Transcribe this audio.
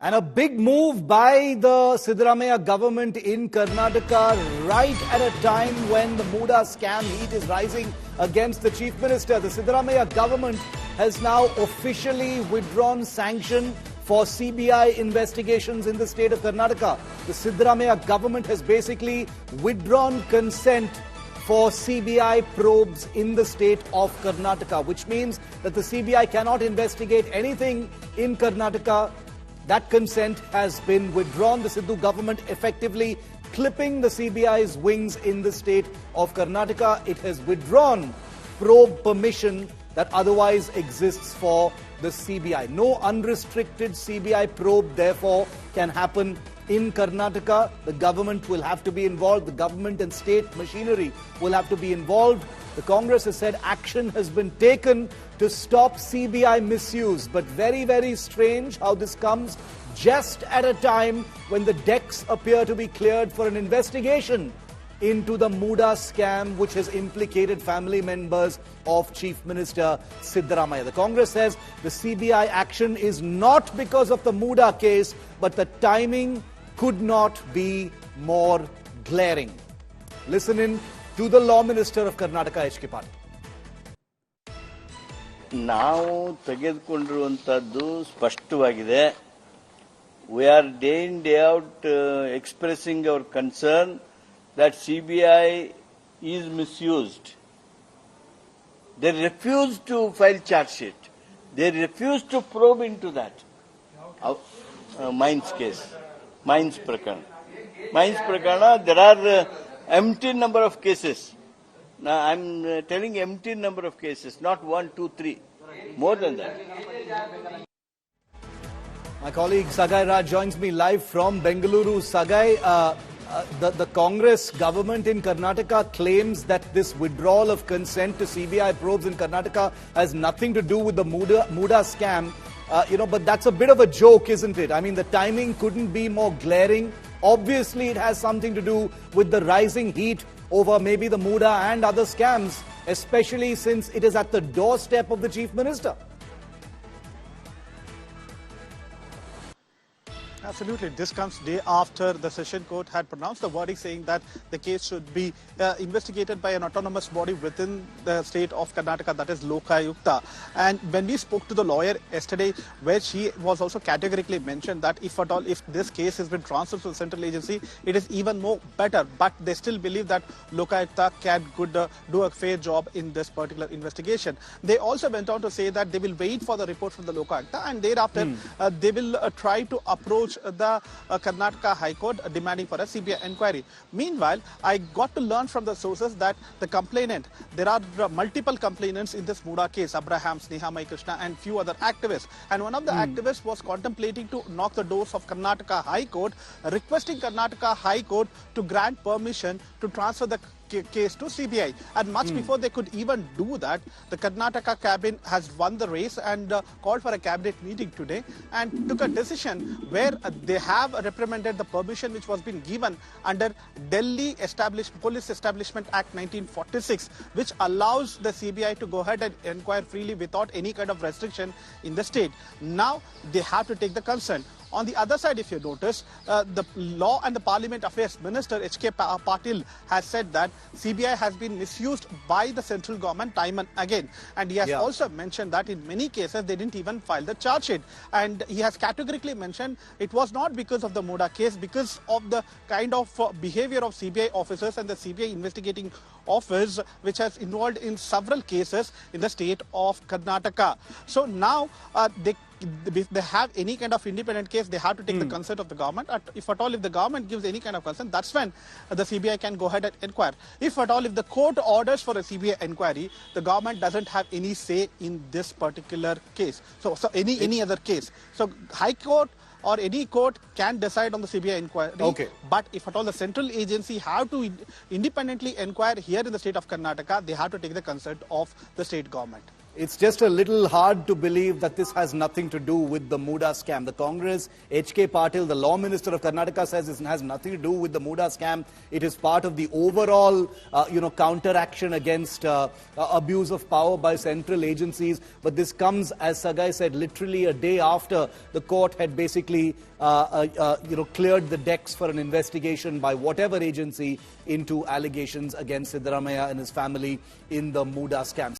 And a big move by the Siddaramaiah government in Karnataka right at a time when the MUDA scam heat is rising against the Chief Minister. The Siddaramaiah government has now officially withdrawn sanction for CBI investigations in the state of Karnataka. The Siddaramaiah government has basically withdrawn consent for CBI probes in the state of Karnataka, which means that the CBI cannot investigate anything in Karnataka. That consent has been withdrawn. The Siddu government effectively clipping the CBI's wings in the state of Karnataka. It has withdrawn probe permission that otherwise exists for the CBI. No unrestricted CBI probe, therefore, can happen in Karnataka. The government will have to be involved. The government and state machinery will have to be involved. The Congress has said action has been taken to stop CBI misuse. But very, very strange how this comes just at a time when the decks appear to be cleared for an investigation into the MUDA scam, which has implicated family members of Chief Minister Siddaramaiah. The Congress says the CBI action is not because of the MUDA case, but the timing could not be more glaring. Listen in to the Law Minister of Karnataka, H.K. Patil. ನಾವು ತೆಗೆದುಕೊಂಡಿರುವಂತದ್ದು ಸ್ಪಷ್ಟವಾಗಿದೆ. We are day in day out expressing our concern that CBI is misused. They refuse to file charge sheet. They refuse to probe into that. Mines case, Mines Prakarana, there are empty number of cases. Now I'm telling empty number of cases, not 1, 2, 3, more than that. My colleague Sagai Raj joins me live from Bengaluru. Sagai, the Congress government in Karnataka claims that this withdrawal of consent to CBI probes in Karnataka has nothing to do with the MUDA scam. But that's a bit of a joke, isn't it? I mean, the timing couldn't be more glaring. Obviously, it has something to do with the rising heat over maybe the MUDA and other scams, especially since it is at the doorstep of the Chief Minister. Absolutely. This comes day after the Session Court had pronounced the verdict saying that the case should be investigated by an autonomous body within the state of Karnataka, that is Lokayukta. And when we spoke to the lawyer yesterday, where she was also categorically mentioned that if at all, if this case has been transferred to the central agency, it is even more better. But they still believe that Lokayukta could do a fair job in this particular investigation. They also went on to say that they will wait for the report from the Lokayukta and thereafter they will try to approach the Karnataka High Court demanding for a CBI inquiry. Meanwhile, I got to learn from the sources that the complainant, there are multiple complainants in this MUDA case, Abraham, Sneha Mai Krishna and few other activists. And one of the activists was contemplating to knock the doors of Karnataka High Court, requesting Karnataka High Court to grant permission to transfer the case to CBI. And much before they could even do that, the Karnataka cabinet has won the race and called for a cabinet meeting today and took a decision where they have reprimanded the permission which was being given under Delhi Police Establishment Act 1946, which allows the CBI to go ahead and inquire freely without any kind of restriction in the state. Now they have to take the consent. On the other side, if you notice, the Law and the Parliament Affairs Minister H.K. Patil has said that CBI has been misused by the central government time and again. And he has also mentioned that in many cases, they didn't even file the charge sheet. And he has categorically mentioned it was not because of the MUDA case, because of the kind of behavior of CBI officers and the CBI investigating office, which has involved in several cases in the state of Karnataka. So now they have any kind of independent case, they have to take the consent of the government. If at all, if the government gives any kind of consent, that's when the CBI can go ahead and inquire. If at all, if the court orders for a CBI inquiry, the government doesn't have any say in this particular case. So any other case. So High Court or any court can decide on the CBI inquiry. Okay. But if at all the central agency have to independently inquire here in the state of Karnataka, they have to take the consent of the state government. It's just a little hard to believe that this has nothing to do with the MUDA scam. The Congress, H.K. Patil, the Law Minister of Karnataka, says it has nothing to do with the MUDA scam. It is part of the overall, counteraction against abuse of power by central agencies. But this comes, as Sagai said, literally a day after the court had basically, cleared the decks for an investigation by whatever agency into allegations against Siddaramaiah and his family in the MUDA scam.